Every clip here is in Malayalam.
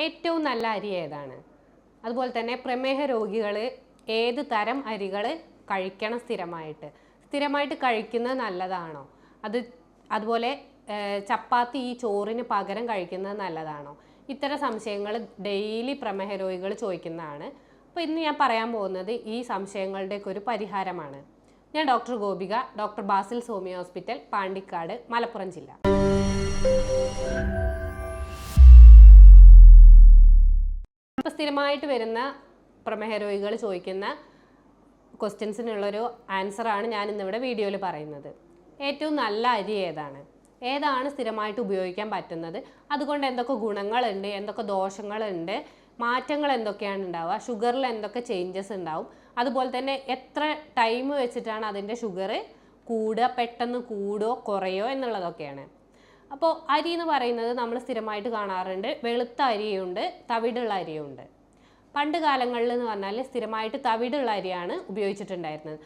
ഏറ്റവും നല്ല അരി ഏതാണ്? അതുപോലെ തന്നെ പ്രമേഹ രോഗികൾ ഏത് തരം അരികൾ കഴിക്കണം സ്ഥിരമായിട്ട് കഴിക്കുന്നത് നല്ലതാണോ? അതുപോലെ ചപ്പാത്തി ഈ ചോറിന് പകരം കഴിക്കുന്നത് നല്ലതാണോ? ഇത്തരം സംശയങ്ങൾ ഡെയിലി പ്രമേഹ രോഗികൾ ചോദിക്കുന്നതാണ്. അപ്പോൾ ഇന്ന് ഞാൻ പറയാൻ പോകുന്നത് ഈ സംശയങ്ങളുടെയൊക്കെ ഒരു പരിഹാരമാണ്. ഞാൻ doctor Gopika, doctor Basil's homeo hospital, Pandikkad, Malappuram ജില്ല. ഇപ്പോൾ സ്ഥിരമായിട്ട് വരുന്ന പ്രമേഹ രോഗികൾ ചോദിക്കുന്ന ക്വസ്റ്റ്യൻസിനുള്ളൊരു ആൻസറാണ് ഞാൻ ഇന്നിവിടെ വീഡിയോയിൽ പറയുന്നത്. ഏറ്റവും നല്ല അരി ഏതാണ് സ്ഥിരമായിട്ട് ഉപയോഗിക്കാൻ പറ്റുന്നത്, അതുകൊണ്ട് എന്തൊക്കെ ഗുണങ്ങളുണ്ട്, എന്തൊക്കെ ദോഷങ്ങളുണ്ട്, മാറ്റങ്ങൾ എന്തൊക്കെയാണ് ഉണ്ടാവുക, ഷുഗറിൽ എന്തൊക്കെ ചേഞ്ചസ് ഉണ്ടാവും, അതുപോലെ തന്നെ എത്ര ടൈം വെച്ചിട്ടാണ് അതിൻ്റെ ഷുഗർ കൂടുക, പെട്ടെന്ന് കൂടുകയോ കുറയോ എന്നുള്ളതൊക്കെയാണ്. അപ്പോൾ അരി എന്ന് പറയുന്നത് നമ്മൾ സ്ഥിരമായിട്ട് കാണാറുണ്ട്. വെളുത്ത അരിയുണ്ട്, തവിടുള്ള അരിയുണ്ട്. പണ്ട് കാലങ്ങളിൽ എന്ന് പറഞ്ഞാൽ സ്ഥിരമായിട്ട് തവിടുള്ള അരിയാണ് ഉപയോഗിച്ചിട്ടുണ്ടായിരുന്നത്.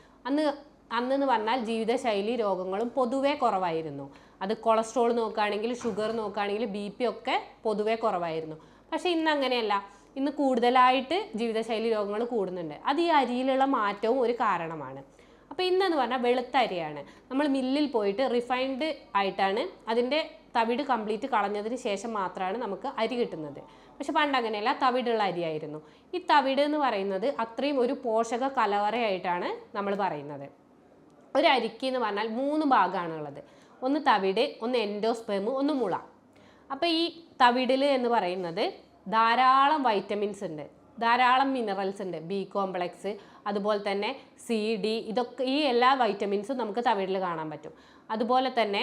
അന്നെന്ന് പറഞ്ഞാൽ ജീവിതശൈലി രോഗങ്ങളും പൊതുവേ കുറവായിരുന്നു. അത് കൊളസ്ട്രോൾ നോക്കുകയാണെങ്കിൽ, ഷുഗർ നോക്കുകയാണെങ്കിൽ, BP ഒക്കെ പൊതുവേ കുറവായിരുന്നു. പക്ഷേ ഇന്ന് അങ്ങനെയല്ല. ഇന്ന് കൂടുതലായിട്ട് ജീവിതശൈലി രോഗങ്ങൾ കൂടുന്നുണ്ട്. അത് ഈ അരിയിലുള്ള മാറ്റവും ഒരു കാരണമാണ്. അപ്പോൾ ഇന്നെന്ന് പറഞ്ഞാൽ വെളുത്ത അരിയാണ്. നമ്മൾ മില്ലിൽ പോയിട്ട് റിഫൈൻഡ് ആയിട്ടാണ് അതിൻ്റെ തവിട് കംപ്ലീറ്റ് കളഞ്ഞതിന് ശേഷം മാത്രമാണ് നമുക്ക് അരി കിട്ടുന്നത്. പക്ഷെ പണ്ട് അങ്ങനെയല്ല, തവിടുള്ള അരിയായിരുന്നു. ഈ തവിട് എന്ന് പറയുന്നത് അത്രയും ഒരു പോഷക കലവറയായിട്ടാണ് നമ്മൾ പറയുന്നത്. ഒരു അരിക്ക് എന്ന് പറഞ്ഞാൽ 3 ഭാഗമാണുള്ളത്. ഒന്ന് തവിട്, ഒന്ന് എൻഡോസ്പെർം, ഒന്ന് മുള. അപ്പോൾ ഈ തവിടിൽ എന്ന് പറയുന്നത് ധാരാളം വൈറ്റമിൻസ് ഉണ്ട്, ധാരാളം മിനറൽസ് ഉണ്ട്. B കോംപ്ലക്സ്, അതുപോലെ തന്നെ C, D, ഇതൊക്കെ ഈ എല്ലാ വൈറ്റമിൻസും നമുക്ക് തവിടിൽ കാണാൻ പറ്റും. അതുപോലെ തന്നെ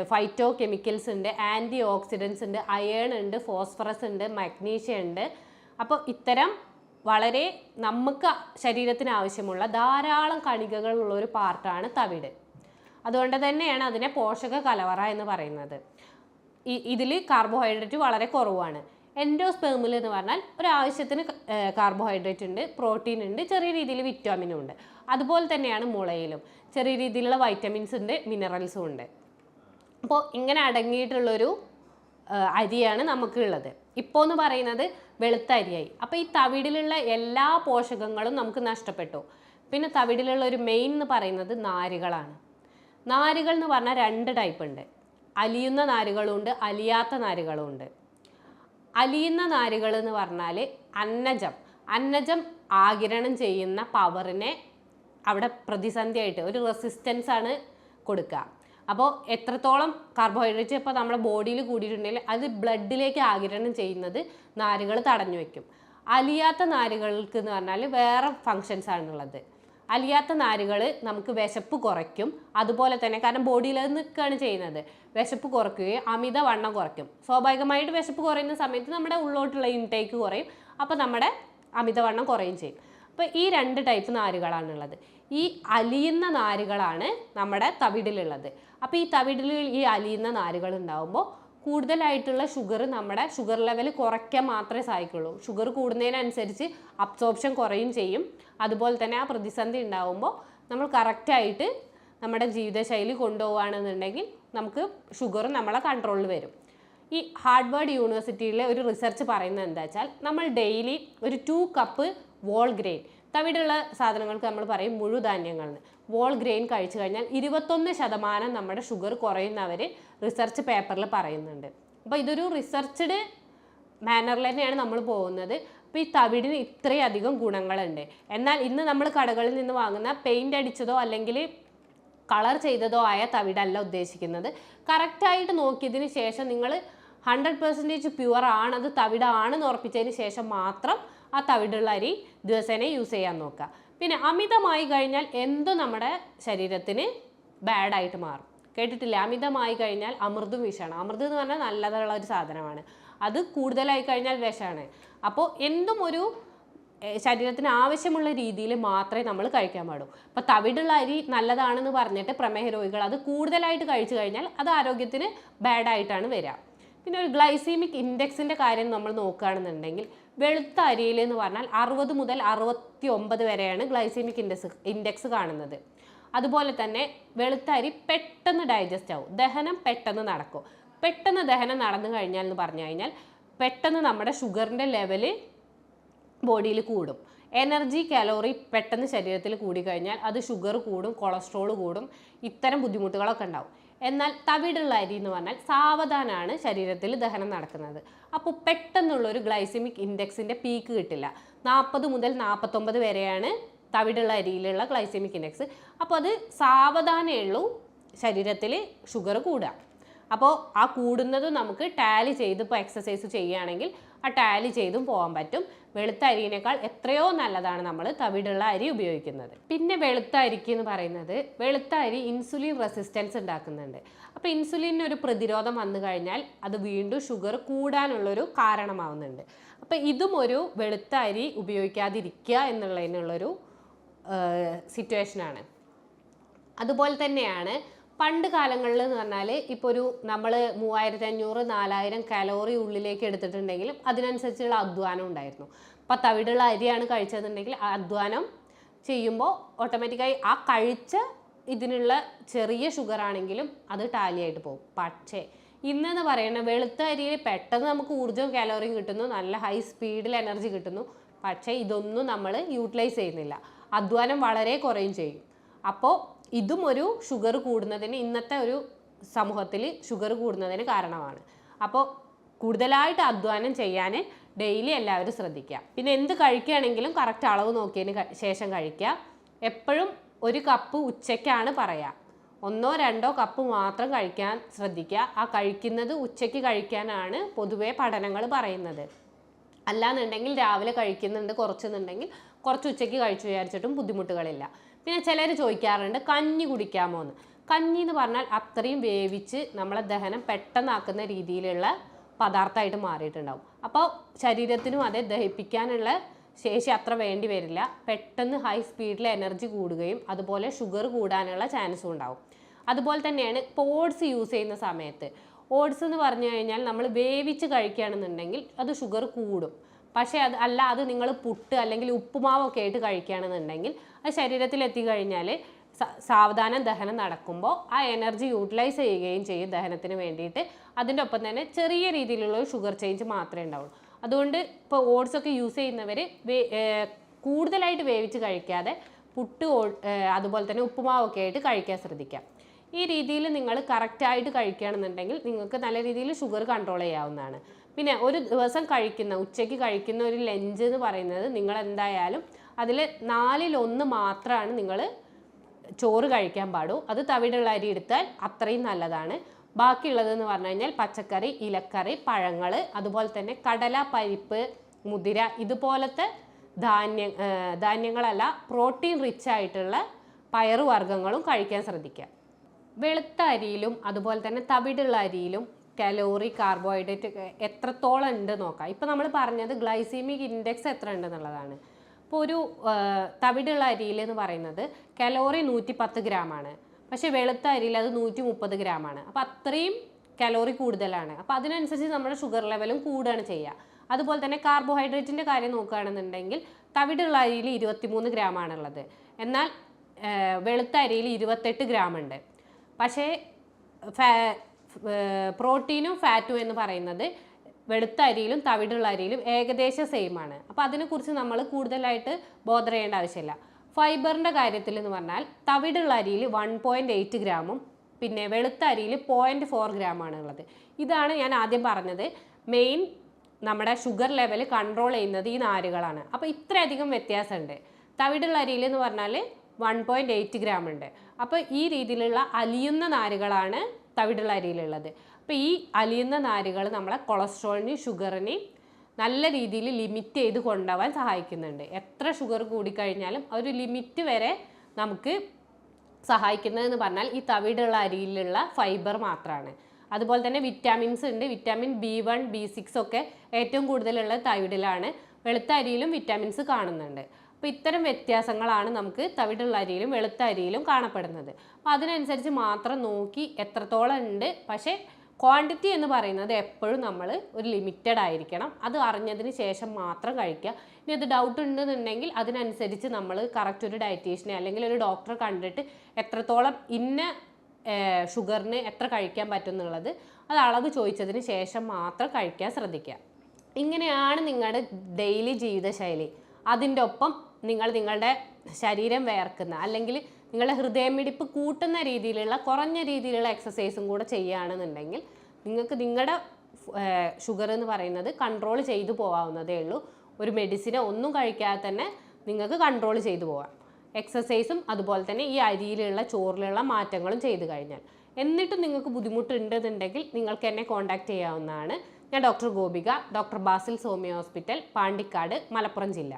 ഫൈറ്റോ കെമിക്കൽസ് ഉണ്ട്, ആൻറ്റി ഓക്സിഡൻസ് ഉണ്ട്, അയേൺ ഉണ്ട്, ഫോസ്ഫറസ് ഉണ്ട്, മഗ്നീഷ്യം ഉണ്ട്. അപ്പോൾ ഇത്തരം വളരെ നമുക്ക് ശരീരത്തിന് ആവശ്യമുള്ള ധാരാളം കണികകളുള്ള ഒരു പാർട്ടാണ് തവിട്. അതുകൊണ്ട് തന്നെയാണ് അതിനെ പോഷക കലവറ എന്ന് പറയുന്നത്. ഇതിൽ കാർബോഹൈഡ്രേറ്റ് വളരെ കുറവാണ്. എൻഡോസ്പെർമിൽ എന്ന് പറഞ്ഞാൽ ഒരാവശ്യത്തിന് കാർബോഹൈഡ്രേറ്റ് ഉണ്ട്, പ്രോട്ടീൻ ഉണ്ട്, ചെറിയ രീതിയിൽ വിറ്റാമിനും ഉണ്ട്. അതുപോലെ തന്നെയാണ് മുളയിലും ചെറിയ രീതിയിലുള്ള വൈറ്റമിൻസ് ഉണ്ട്, മിനറൽസും ഉണ്ട്. അപ്പോൾ ഇങ്ങനെ അടങ്ങിയിട്ടുള്ളൊരു അരിയാണ് നമുക്കുള്ളത്. ഇപ്പോൾ എന്ന് പറയുന്നത് വെളുത്ത അരിയായി. അപ്പോൾ ഈ തവിടിലുള്ള എല്ലാ പോഷകങ്ങളും നമുക്ക് നഷ്ടപ്പെട്ടു. പിന്നെ തവിടിലുള്ള ഒരു മെയിൻ എന്ന് പറയുന്നത് നാരുകളാണ്. നാരുകൾ എന്ന് പറഞ്ഞാൽ 2 ടൈപ്പ് ഉണ്ട്. അലിയുന്ന നാരുകളുണ്ട്, അലിയാത്ത നാരുകളുണ്ട്. അലിയുന്ന നാരുകൾ എന്ന് പറഞ്ഞാൽ അന്നജം ആഗിരണം ചെയ്യുന്ന പവറിനെ അവിടെ പ്രതിസന്ധിയായിട്ട് ഒരു റെസിസ്റ്റൻസ് ആണ് കൊടുക്കുക. അപ്പോൾ എത്രത്തോളം കാർബോഹൈഡ്രേറ്റ് ഇപ്പോൾ നമ്മുടെ ബോഡിയിൽ കൂടിയിട്ടുണ്ടെങ്കിൽ അത് ബ്ലഡിലേക്ക് ആഗിരണം ചെയ്യുന്നത് നാരുകൾ തടഞ്ഞു വയ്ക്കും. അലിയാത്ത നാരുകൾക്ക് എന്ന് പറഞ്ഞാൽ വേറെ ഫങ്ഷൻസ് ആണുള്ളത്. അലിയാത്ത നാരുകൾ നമുക്ക് വിശപ്പ് കുറയ്ക്കും. അതുപോലെ തന്നെ കാരണം ബോഡിയിൽ അത് നിൽക്കുകയാണ് ചെയ്യുന്നത്, വിശപ്പ് കുറയ്ക്കുകയും അമിതവണ്ണം കുറയ്ക്കും. സ്വാഭാവികമായിട്ട് വിശപ്പ് കുറയുന്ന സമയത്ത് നമ്മുടെ ഉള്ളോട്ടുള്ള ഇൻടേക്ക് കുറയും, അപ്പോൾ നമ്മുടെ അമിതവണ്ണം കുറയും ചെയ്യും. അപ്പോൾ ഈ 2 ടൈപ്പ് നാരുകളാണുള്ളത്. ഈ അലിയുന്ന നാരുകളാണ് നമ്മുടെ തവിടിലുള്ളത്. അപ്പോൾ ഈ തവിടിൽ ഈ അലിയുന്ന നാരുകൾ ഉണ്ടാകുമ്പോൾ കൂടുതലായിട്ടുള്ള നമ്മുടെ ഷുഗർ ലെവൽ കുറയ്ക്കാൻ മാത്രമേ സാധിക്കുള്ളൂ. ഷുഗർ കൂടുന്നതിനനുസരിച്ച് അബ്സോർപ്ഷൻ കുറയും ചെയ്യും. അതുപോലെ തന്നെ ആ പ്രതിസന്ധി ഉണ്ടാകുമ്പോൾ നമ്മൾ കറക്റ്റായിട്ട് നമ്മുടെ ജീവിതശൈലി കൊണ്ടുപോവുകയാണെന്നുണ്ടെങ്കിൽ നമുക്ക് ഷുഗർ നമ്മളെ കൺട്രോളിൽ വരും. ഈ ഹാർവാർഡ് യൂണിവേഴ്സിറ്റിയിലെ ഒരു റിസർച്ച് പറയുന്നത് എന്താ വെച്ചാൽ, നമ്മൾ ഡെയിലി ഒരു 2 കപ്പ് വോൾ ഗ്രെയിൻ, തവിടുള്ള സാധനങ്ങൾക്ക് നമ്മൾ പറയും മുഴുധാന്യങ്ങളെന്ന്, വോൾ ഗ്രെയിൻ കഴിച്ചു കഴിഞ്ഞാൽ 21% നമ്മുടെ ഷുഗർ കുറയുന്നവർ റിസർച്ച് പേപ്പറിൽ പറയുന്നുണ്ട്. അപ്പോൾ ഇതൊരു റിസർച്ച്ഡ് മാനറിൽ തന്നെയാണ് നമ്മൾ പോകുന്നത്. അപ്പോൾ ഈ തവിടിന് ഇത്രയധികം ഗുണങ്ങളുണ്ട്. എന്നാൽ ഇന്ന് നമ്മൾ കടകളിൽ നിന്ന് വാങ്ങുന്ന പെയിൻ്റ് അടിച്ചതോ അല്ലെങ്കിൽ കളർ ചെയ്തതോ ആയ തവിടല്ല ഉദ്ദേശിക്കുന്നത്. കറക്റ്റായിട്ട് നോക്കിയതിന് ശേഷം നിങ്ങൾ 100% പ്യുവർ ആണ്, അത് തവിടാണെന്ന് ഉറപ്പിച്ചതിന് ശേഷം മാത്രം ആ തവിടുള്ള അരി ദിവസേന യൂസ് ചെയ്യാൻ നോക്കുക. പിന്നെ അമിതമായി കഴിഞ്ഞാൽ എന്തും നമ്മുടെ ശരീരത്തിന് ബാഡായിട്ട് മാറും. കേട്ടിട്ടില്ല, അമിതമായി കഴിഞ്ഞാൽ അമൃതും വിഷമാണ്. അമൃത് എന്ന് പറഞ്ഞാൽ നല്ലതുള്ള ഒരു സാധനമാണ്, അത് കൂടുതലായി കഴിഞ്ഞാൽ വിഷമാണ്. അപ്പോൾ എന്തും ഒരു ശരീരത്തിന് ആവശ്യമുള്ള രീതിയിൽ മാത്രമേ നമ്മൾ കഴിക്കാൻ പാടൂ. അപ്പോൾ തവിടുള്ള അരി നല്ലതാണെന്ന് പറഞ്ഞിട്ട് പ്രമേഹ രോഗികൾ അത് കൂടുതലായിട്ട് കഴിച്ചു കഴിഞ്ഞാൽ അത് ആരോഗ്യത്തിന് ബാഡായിട്ടാണ് വരിക. പിന്നെ ഒരു ഗ്ലൈസീമിക് ഇൻഡെക്സിൻ്റെ കാര്യം നമ്മൾ നോക്കുകയാണെന്നുണ്ടെങ്കിൽ വെളുത്ത അരിയിൽ എന്ന് പറഞ്ഞാൽ 60 മുതൽ 69 വരെയാണ് ഗ്ലൈസീമിക് ഇൻഡെക്സ് കാണുന്നത്. അതുപോലെ തന്നെ വെളുത്ത അരി പെട്ടെന്ന് ഡൈജസ്റ്റ് ആവും, ദഹനം പെട്ടെന്ന് നടക്കും. പെട്ടെന്ന് ദഹനം നടന്നു കഴിഞ്ഞാൽ എന്ന് പറഞ്ഞു കഴിഞ്ഞാൽ പെട്ടെന്ന് നമ്മുടെ ഷുഗറിൻ്റെ ലെവല് ബോഡിയിൽ കൂടും. എനർജി കാലോറി പെട്ടെന്ന് ശരീരത്തിൽ കൂടിക്കഴിഞ്ഞാൽ അത് ഷുഗർ കൂടും, കൊളസ്ട്രോൾ കൂടും, ഇത്തരം ബുദ്ധിമുട്ടുകളൊക്കെ ഉണ്ടാവും. എന്നാൽ തവിടുള്ള അരി എന്ന് പറഞ്ഞാൽ സാവധാനമാണ് ശരീരത്തിൽ ദഹനം നടക്കുന്നത്. അപ്പോൾ പെട്ടെന്നുള്ളൊരു ഗ്ലൈസമിക് ഇൻഡെക്സിൻ്റെ പീക്ക് കിട്ടില്ല. 40 മുതൽ 49 വരെയാണ് തവിടുള്ള അരിയിലുള്ള ഗ്ലൈസമിക് ഇൻഡെക്സ്. അപ്പോൾ അത് സാവധാനമേ ഉള്ളൂ ശരീരത്തിൽ ഷുഗർ കൂടുക. അപ്പോൾ ആ കൂടുന്നത് നമുക്ക് ടാലി ചെയ്ത് ഇപ്പോൾ എക്സസൈസ് ചെയ്യുകയാണെങ്കിൽ ആ ടാലി ചെയ്തും പോകാൻ പറ്റും. വെളുത്ത അരിയേക്കാൾ എത്രയോ നല്ലതാണ് നമ്മൾ തവിടുള്ള അരി ഉപയോഗിക്കുന്നത്. പിന്നെ വെളുത്ത അരിക്ക് എന്ന് പറയുന്നത്, വെളുത്ത അരി ഇൻസുലിൻ റെസിസ്റ്റൻസ് ഉണ്ടാക്കുന്നുണ്ട്. അപ്പോൾ ഇൻസുലിന് ഒരു പ്രതിരോധം വന്നു കഴിഞ്ഞാൽ അത് വീണ്ടും ഷുഗർ കൂടാനുള്ളൊരു കാരണമാവുന്നുണ്ട്. അപ്പോൾ ഇതും ഒരു വെളുത്ത അരി ഉപയോഗിക്കാതിരിക്കുക എന്നുള്ളതിനുള്ളൊരു സിറ്റുവേഷനാണ്. അതുപോലെ തന്നെയാണ് പണ്ട് കാലങ്ങളിൽ എന്ന് പറഞ്ഞാൽ ഇപ്പോൾ ഒരു നമ്മൾ 3500 4000 കലോറി ഉള്ളിലേക്ക് എടുത്തിട്ടുണ്ടെങ്കിലും അതിനനുസരിച്ചുള്ള അധ്വാനം ഉണ്ടായിരുന്നു. അപ്പോൾ തവിടുള്ള അരിയാണ് കഴിച്ചതെന്നുണ്ടെങ്കിൽ ആ അധ്വാനം ചെയ്യുമ്പോൾ ഓട്ടോമാറ്റിക്കായി ആ കഴിച്ച ഇതിനുള്ള ചെറിയ ഷുഗർ ആണെങ്കിലും അത് ടാലിയായിട്ട് പോകും. പക്ഷേ ഇന്നെന്ന് പറയുന്നത് വെളുത്ത അരിയിൽ പെട്ടെന്ന് നമുക്ക് ഊർജ്ജവും കാലോറിയും കിട്ടുന്നു, നല്ല ഹൈ സ്പീഡിൽ എനർജി കിട്ടുന്നു. പക്ഷേ ഇതൊന്നും നമ്മൾ യൂട്ടിലൈസ് ചെയ്യുന്നില്ല, അധ്വാനം വളരെ കുറയും ചെയ്യും. അപ്പോൾ ഇതും ഒരു ഷുഗർ കൂടുന്നതിന്, ഇന്നത്തെ ഒരു സമൂഹത്തിൽ ഷുഗർ കൂടുന്നതിന് കാരണമാണ്. അപ്പോൾ കൂടുതലായിട്ട് അധ്വാനം ചെയ്യാൻ ഡെയിലി എല്ലാവരും ശ്രദ്ധിക്കുക. പിന്നെ എന്ത് കഴിക്കുകയാണെങ്കിലും കറക്റ്റ് അളവ് നോക്കിയതിന് ശേഷം കഴിക്കുക. എപ്പോഴും ഒരു കപ്പ് ഉച്ചയ്ക്കാണ് പറയുക, 1-2 കപ്പ് മാത്രം കഴിക്കാൻ ശ്രദ്ധിക്കുക. ആ കഴിക്കുന്നത് ഉച്ചയ്ക്ക് കഴിക്കാനാണ് പൊതുവേ പഠനങ്ങൾ പറയുന്നത്. അല്ലാന്നുണ്ടെങ്കിൽ രാവിലെ കഴിക്കുന്നുണ്ട് കുറച്ചെന്നുണ്ടെങ്കിൽ കുറച്ച് ഉച്ചയ്ക്ക് കഴിച്ചു വിചാരിച്ചിട്ടും ബുദ്ധിമുട്ടുകളില്ല. പിന്നെ ചിലർ ചോദിക്കാറുണ്ട് കഞ്ഞി കുടിക്കാമോ എന്ന്. കഞ്ഞി എന്ന് പറഞ്ഞാൽ അത്രയും വേവിച്ച് നമ്മളെ ദഹനം പെട്ടെന്നാക്കുന്ന രീതിയിലുള്ള പദാർത്ഥമായിട്ട് മാറിയിട്ടുണ്ടാവും. അപ്പോൾ ശരീരത്തിനും അത് ദഹിപ്പിക്കാനുള്ള ശേഷി അത്ര വേണ്ടി വരില്ല. പെട്ടെന്ന് ഹൈ സ്പീഡിൽ എനർജി കൂടുകയും അതുപോലെ ഷുഗർ കൂടാനുള്ള ചാൻസും ഉണ്ടാവും. അതുപോലെ തന്നെയാണ് ഇപ്പോൾ ഓട്സ് യൂസ് ചെയ്യുന്ന സമയത്ത്, ഓട്സ് എന്ന് പറഞ്ഞു കഴിഞ്ഞാൽ നമ്മൾ വേവിച്ച് കഴിക്കുകയാണെന്നുണ്ടെങ്കിൽ അത് ഷുഗർ കൂടും. പക്ഷേ അത് നിങ്ങൾ പുട്ട് അല്ലെങ്കിൽ ഉപ്പുമാവൊക്കെ ആയിട്ട് കഴിക്കുകയാണെന്നുണ്ടെങ്കിൽ അത് ശരീരത്തിൽ എത്തിക്കഴിഞ്ഞാൽ സാവധാനം ദഹനം നടക്കുമ്പോൾ ആ എനർജി യൂട്ടിലൈസ് ചെയ്യുകയും ചെയ്യും ദഹനത്തിന് വേണ്ടിയിട്ട്. അതിൻ്റെ ഒപ്പം തന്നെ ചെറിയ രീതിയിലുള്ള ഒരു ഷുഗർ ചേഞ്ച് മാത്രമേ ഉണ്ടാവുള്ളൂ. അതുകൊണ്ട് ഇപ്പോൾ ഓട്സൊക്കെ യൂസ് ചെയ്യുന്നവർ കൂടുതലായിട്ട് വേവിച്ച് കഴിക്കാതെ പുട്ട് അതുപോലെ തന്നെ ഉപ്പുമാവൊക്കെ ആയിട്ട് കഴിക്കാൻ ശ്രദ്ധിക്കാം. ഈ രീതിയിൽ നിങ്ങൾ കറക്റ്റായിട്ട് കഴിക്കുകയാണെന്നുണ്ടെങ്കിൽ നിങ്ങൾക്ക് നല്ല രീതിയിൽ ഷുഗർ കൺട്രോൾ ചെയ്യാവുന്നതാണ്. പിന്നെ ഒരു ദിവസം ഉച്ചയ്ക്ക് കഴിക്കുന്ന ഒരു ലഞ്ച് എന്ന് പറയുന്നത് നിങ്ങൾ എന്തായാലും അതിൽ 4/1 മാത്രമാണ് നിങ്ങൾ ചോറ് കഴിക്കാൻ പാടൂ. അത് തവിടുള്ള അരി എടുത്താൽ അത്രയും നല്ലതാണ്. ബാക്കിയുള്ളതെന്ന് പറഞ്ഞു കഴിഞ്ഞാൽ പച്ചക്കറി, ഇലക്കറി, പഴങ്ങൾ, അതുപോലെ തന്നെ കടല, പരിപ്പ്, മുതിര ഇതുപോലത്തെ ധാന്യങ്ങളല്ല പ്രോട്ടീൻ റിച്ച് ആയിട്ടുള്ള പയറുവർഗ്ഗങ്ങളും കഴിക്കാൻ ശ്രദ്ധിക്കുക. വെളുത്ത അരിയിലും അതുപോലെ തന്നെ തവിടുള്ള അരിയിലും കലോറി, കാർബോഹൈഡ്രേറ്റ് എത്രത്തോളം ഉണ്ട് നോക്കാം. ഇപ്പോൾ നമ്മൾ പറഞ്ഞത് ഗ്ലൈസീമിക് ഇൻഡെക്സ് എത്ര ഉണ്ടെന്നുള്ളതാണ്. ഇപ്പോൾ ഒരു തവിടുള്ള അരിയിൽ എന്ന് പറയുന്നത് കലോറി 110 ഗ്രാമാണ്. പക്ഷേ വെളുത്ത അരിയിൽ അത് 130 ഗ്രാമാണ്. അപ്പോൾ അത്രയും കലോറി കൂടുതലാണ്. അപ്പോൾ അതിനനുസരിച്ച് നമ്മുടെ ഷുഗർ ലെവലും കൂടുകയാണ് ചെയ്യുക. അതുപോലെ തന്നെ കാർബോഹൈഡ്രേറ്റിൻ്റെ കാര്യം നോക്കുകയാണെന്നുണ്ടെങ്കിൽ തവിടുള്ള അരിയിൽ 23 ഗ്രാമാണുള്ളത്. എന്നാൽ വെളുത്ത അരിയിൽ 28 ഗ്രാം ഉണ്ട്. പക്ഷേ പ്രോട്ടീനും ഫാറ്റും എന്ന് പറയുന്നത് വെളുത്ത അരിയിലും തവിടുള്ള അരിയിലും ഏകദേശം സെയിം ആണ്. അപ്പോൾ അതിനെക്കുറിച്ച് നമ്മൾ കൂടുതലായിട്ട് ബോധർ ചെയ്യേണ്ട ആവശ്യമില്ല. ഫൈബറിൻ്റെ കാര്യത്തിൽ എന്ന് പറഞ്ഞാൽ തവിടുള്ള അരിയിൽ 1.8 ഗ്രാമും പിന്നെ വെളുത്ത അരിയിൽ 0.4 ഗ്രാമാണ് ഉള്ളത്. ഇതാണ് ഞാൻ ആദ്യം പറഞ്ഞത്, മെയിൻ നമ്മുടെ ഷുഗർ ലെവൽ കൺട്രോൾ ചെയ്യുന്നത് ഈ നാരുകളാണ്. അപ്പോൾ ഇത്രയധികം വ്യത്യാസമുണ്ട്. തവിടുള്ള അരിയിൽ എന്ന് പറഞ്ഞാൽ 1.8 ഗ്രാം ഉണ്ട്. അപ്പോൾ ഈ രീതിയിലുള്ള അലിയുന്ന നാരുകളാണ് തവിടുള്ള അരിയിലുള്ളത്. അപ്പോൾ ഈ അലിയുന്ന നാരുകൾ നമ്മളെ കൊളസ്ട്രോളിനെയും ഷുഗറിനെയും നല്ല രീതിയിൽ ലിമിറ്റ് ചെയ്ത് കൊണ്ടുപോകാൻ സഹായിക്കുന്നുണ്ട്. എത്ര ഷുഗർ കൂടിക്കഴിഞ്ഞാലും ഒരു ലിമിറ്റ് വരെ നമുക്ക് സഹായിക്കുന്നതെന്ന് പറഞ്ഞാൽ ഈ തവിടുള്ള അരിയിലുള്ള ഫൈബർ മാത്രമാണ്. അതുപോലെ തന്നെ വിറ്റാമിൻസ് ഉണ്ട്. വിറ്റാമിൻ B1, B6 ഒക്കെ ഏറ്റവും കൂടുതലുള്ള തവിടിലാണ്. വെളുത്ത അരിയിലും വിറ്റാമിൻസ് കാണുന്നുണ്ട്. അപ്പോൾ ഇത്തരം വ്യത്യാസങ്ങളാണ് നമുക്ക് തവിടുള്ള അരിയിലും വെളുത്ത അരിയിലും കാണപ്പെടുന്നത്. അപ്പോൾ അതിനനുസരിച്ച് മാത്രം നോക്കി എത്രത്തോളം ഉണ്ട്. പക്ഷേ ക്വാണ്ടിറ്റി എന്ന് പറയുന്നത് എപ്പോഴും നമ്മൾ ഒരു ലിമിറ്റഡ് ആയിരിക്കണം. അത് അറിഞ്ഞതിന് ശേഷം മാത്രം കഴിക്കുക. ഇനി അത് ഡൗട്ട് ഉണ്ടെന്നുണ്ടെങ്കിൽ അതിനനുസരിച്ച് നമ്മൾ കറക്റ്റ് ഒരു ഡയറ്റീഷ്യനെ അല്ലെങ്കിൽ ഒരു ഡോക്ടറെ കണ്ടിട്ട് എത്രത്തോളം ഇന്ന ഷുഗറിന് എത്ര കഴിക്കാൻ പറ്റും എന്നുള്ളത് അത് അളവ് ചോദിച്ചതിന് ശേഷം മാത്രം കഴിക്കാൻ ശ്രദ്ധിക്കുക. ഇങ്ങനെയാണ് നിങ്ങളുടെ ഡെയിലി ജീവിതശൈലി. അതിൻ്റെ ഒപ്പം നിങ്ങളുടെ ശരീരം വേർക്കുന്ന അല്ലെങ്കിൽ നിങ്ങളുടെ ഹൃദയമിടിപ്പ് കൂട്ടുന്ന രീതിയിലുള്ള കുറഞ്ഞ രീതിയിലുള്ള എക്സസൈസും കൂടെ ചെയ്യുകയാണെന്നുണ്ടെങ്കിൽ നിങ്ങൾക്ക് നിങ്ങളുടെ ഷുഗർ എന്ന് പറയുന്നത് കൺട്രോൾ ചെയ്തു പോകാവുന്നതേ ഉള്ളൂ. ഒരു മെഡിസിനോ ഒന്നും കഴിക്കാതെ തന്നെ നിങ്ങൾക്ക് കൺട്രോൾ ചെയ്തു പോകാം. എക്സസൈസും അതുപോലെ തന്നെ ഈ അരിയിലുള്ള ചോറിലുള്ള മാറ്റങ്ങളും ചെയ്തു കഴിഞ്ഞാൽ. എന്നിട്ടും നിങ്ങൾക്ക് ബുദ്ധിമുട്ടുണ്ടെന്നുണ്ടെങ്കിൽ നിങ്ങൾക്ക് എന്നെ കോൺടാക്റ്റ് ചെയ്യാവുന്നതാണ്. ഞാൻ doctor Gopika, doctor Basil homeo hospital, Pandikkad, Malappuram ജില്ല.